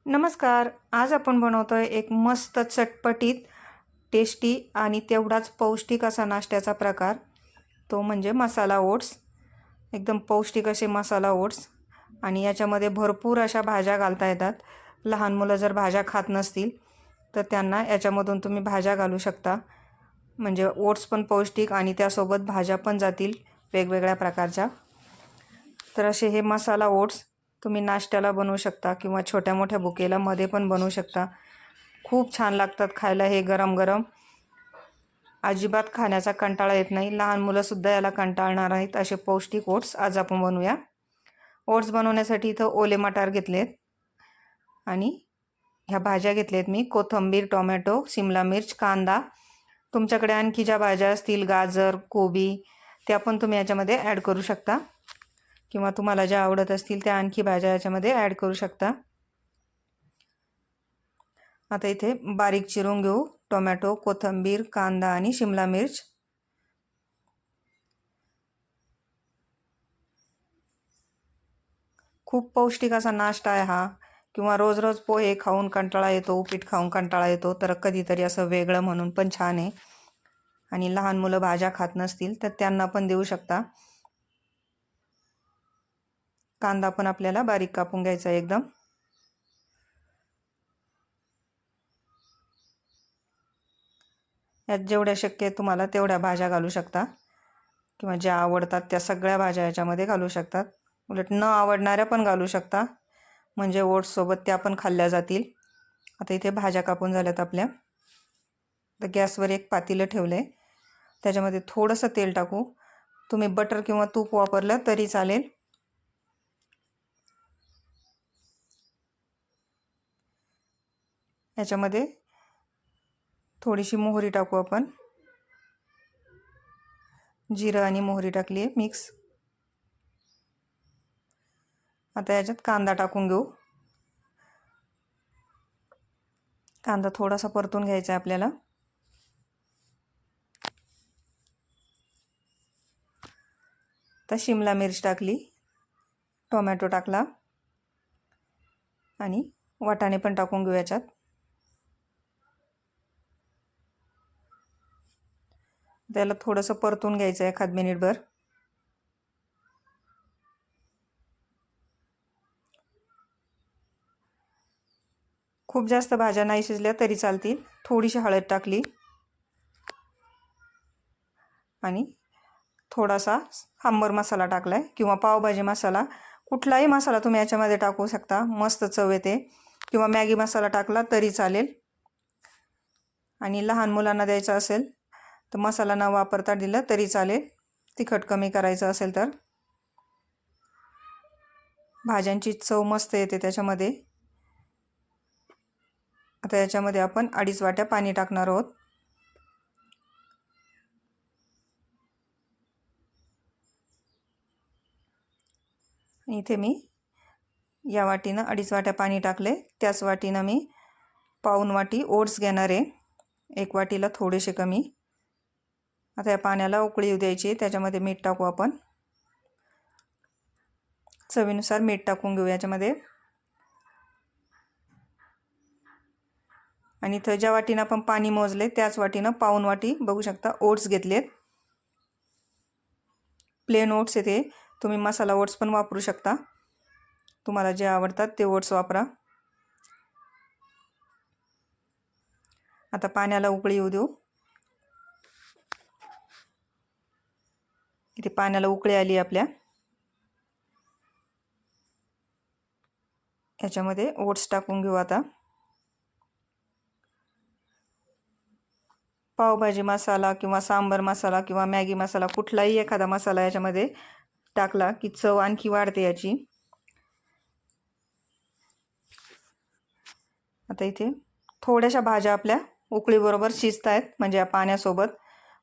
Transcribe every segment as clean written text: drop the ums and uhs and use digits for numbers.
नमस्कार. आज आपण बनवतोय एक मस्त चटपटीत, टेस्टी आणि तेवढाच पौष्टिक असा नाश्त्याचा प्रकार. तो म्हणजे मसाला ओट्स. एकदम पौष्टिक असे मसाला ओट्स आणि याच्यामध्ये भरपूर अशा भाज्या घालता येतात. लहान मुलं जर भाज्या खात नसतील तर त्यांना याच्यामधून तुम्ही भाज्या घालू शकता. म्हणजे ओट्स पण पौष्टिक आणि त्यासोबत भाज्या पण जातील वेगवेगळ्या प्रकारच्या. तर असे हे मसाला ओट्स तुम्ही नाश्त्याला बनवू शकता किंवा छोट्या मोठ्या बुकेला मध्ये पण बनवू शकता. खूप छान लागतात खायला हे गरम गरम. अजिबात खाण्याचा कंटाळा येत नाही. लहान मुलंसुद्धा याला कंटाळणार नाहीत असे पौष्टिक ओट्स आज आपण बनवूया. ओट्स बनवण्यासाठी इथं ओले मटार घेतलेत आणि ह्या भाज्या घेतल्यात मी. कोथिंबीर, टोमॅटो, शिमला मिर्च, कांदा. तुमच्याकडे आणखी ज्या भाज्या असतील गाजर, कोबी त्या पण तुम्ही याच्यामध्ये ॲड करू शकता किंवा तुम्हाला ज्या आवडत असतील त्या आणखी भाज्या याच्यामध्ये ॲड करू शकता. आता इथे बारीक चिरून घेऊ टोमॅटो, कोथिंबीर, कांदा आणि शिमला मिर्च. खूप पौष्टिक असा नाश्ता आहे हा. किंवा रोज रोज पोहे खाऊन कंटाळा येतो, उपीट खाऊन कंटाळा येतो, तर कधीतरी असं वेगळं म्हणून पण छान आहे. आणि लहान मुलं भाज्या खात नसतील तर त्यांना पण देऊ शकता. कांदा पण आपल्याला बारीक कापून घ्यायचा एकदम. यात जेवढ्या शक्य आहे तुम्हाला तेवढ्या भाज्या घालू शकता किंवा ज्या आवडतात त्या सगळ्या भाज्या याच्यामध्ये घालू शकतात. उलट न आवडणाऱ्या पण घालू शकता म्हणजे ओट्ससोबत त्या पण खाल्ल्या जातील. आता इथे भाज्या कापून झाल्यात आपल्या. तर गॅसवर एक पातेलं ठेवलं आहे. त्याच्यामध्ये थोडंसं तेल टाकू. तुम्ही बटर किंवा तूप वापरलं तरी चालेल. याच्यामध्ये थोडीशी मोहरी टाकू आपण. जिरं आणि मोहरी टाकली आहे मिक्स. आता याच्यात कांदा टाकून घेऊ. कांदा थोडासा परतून घ्यायचा आहे आपल्याला. तर शिमला मिर्च टाकली, टोमॅटो टाकला आणि वाटाणे पण टाकून घेऊ याच्यात. त्याला थोडंसं परतून घ्यायचं आहे एखाद मिनिटभर. खूप जास्त भाज्या नाही शिजल्या तरी चालतील. थोडीशी हळद टाकली आणि थोडासा सांबर मसाला टाकला आहे किंवा पावभाजी मसाला. कुठलाही मसाला तुम्ही याच्यामध्ये टाकू शकता, मस्त चव येते. किंवा मॅगी मसाला टाकला तरी चालेल. आणि लहान मुलांना द्यायचा असेल तर मसाला न वापरता दिलं तरी चालेल, तिखट कमी करायचं असेल तर. भाज्यांची चव मस्त येते त्याच्यामध्ये. आता याच्यामध्ये आपण 2.5 वाट्या पाणी टाकणार आहोत. इथे मी या वाटीनं 2.5 वाट्या पाणी टाकले. त्याच वाटीनं मी पाऊण वाटी ओट्स घेणार आहे. 1 वाटीला थोडेसे कमी. आता या पाण्याला उकळी येऊ द्यायची. त्याच्यामध्ये मीठ टाकू आपण. चवीनुसार मीठ टाकून घेऊ याच्यामध्ये. आणि इथं ज्या वाटीनं आपण पाणी मोजले त्याच वाटीनं पाऊण वाटी बघू शकता ओट्स घेतलेत. प्लेन ओट्स येते. तुम्ही मसाला ओट्स पण वापरू शकता. तुम्हाला जे आवडतात ते ओट्स वापरा. आता पाण्याला उकळी येऊ देऊ. इथे पाण्याला उकळी आली आपल्या. याच्यामध्ये ओट्स टाकून घेऊ आता. पावभाजी मसाला किंवा सांबर मसाला किंवा मॅगी मसाला कुठलाही एखादा मसाला याच्यामध्ये टाकला की चव आणखी वाढते याची. आता इथे थोड्याशा भाज्या आपल्या उकळीबरोबर शिजत आहेत म्हणजे या पाण्यासोबत,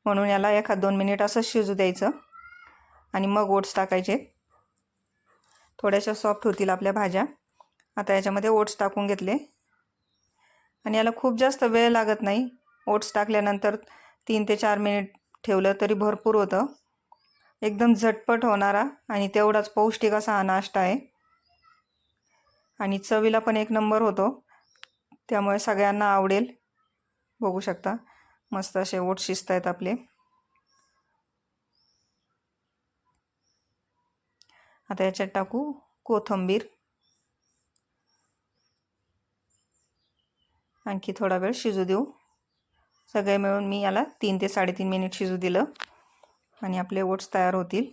म्हणून याला 1-2 मिनिट असं शिजू द्यायचं आणि मग ओट्स टाकायचे. थोड्याशा सॉफ्ट होतील आपल्या भाज्या. आता याच्यामध्ये ओट्स टाकून घेतले आणि याला खूप जास्त वेळ लागत नाही. ओट्स टाकल्यानंतर 3 ते 4 मिनिट ठेवलं तरी भरपूर होतं. एकदम झटपट होणारा आणि तेवढाच पौष्टिक असा हा नाश्ता आहे. आणि चवीला पण एक नंबर होतो, त्यामुळे सगळ्यांना आवडेल. बघू शकता मस्त असे ओट्स शिजत आहेत आपले. आता याच्यात टाकू कोथिंबीर. आणखी थोडा वेळ शिजू देऊ. सगळे मिळून मी याला 3 ते 3.5 मिनिट शिजू दिलं आणि आपले ओट्स तयार होतील.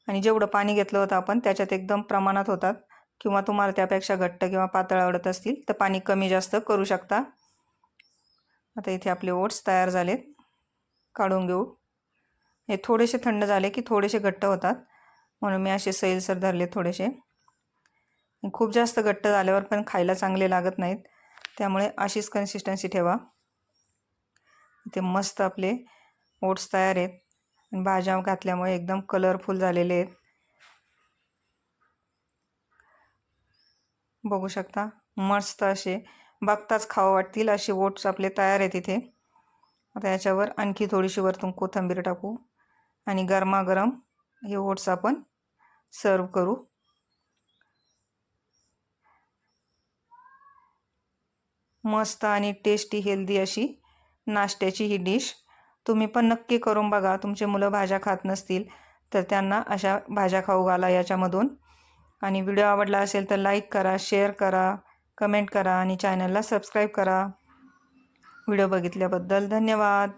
आणि जेवढं पाणी घेतलं होतं आपण त्याच्यात एकदम प्रमाणात होतात, किंवा तुम्हाला त्यापेक्षा घट्ट किंवा पातळ आवडत असतील तर पाणी कमी जास्त करू शकता. आता इथे आपले ओट्स तयार झालेत, काढून घेऊ. हे थोडेसे थंड झाले की थोडेसे घट्ट होतात, म्हणून मी असे सैलसर धरले थोडेसे. खूप जास्त घट्ट झाल्यावर पण खायला चांगले लागत नाहीत, त्यामुळे अशीच कन्सिस्टन्सी ठेवा. इथे मस्त आपले ओट्स तयार आहेत आणि भाज्या घातल्यामुळे एकदम कलरफुल झालेले आहेत. बघू शकता मस्त असे बघताच खावं वाटतील असे ओट्स आपले तयार आहेत इथे. आता याच्यावर आणखी थोडीशी वरतून कोथिंबीर टाकू आणि गरमागरम हे ओट्स आपण सर्व करू. मस्त आणि टेस्टी हेल्दी अशी नाश्त्याची ही डिश तुम्ही पण नक्की करून बघा. तुमचे मुलं भाज्या खात नसतील तर त्यांना अशा भाज्या खाऊ घाला याच्यामधून. आणि व्हिडिओ आवडला असेल तर लाईक करा, शेअर करा, कमेंट करा आणि चॅनलला सबस्क्राईब करा. व्हिडिओ बघितल्याबद्दल धन्यवाद.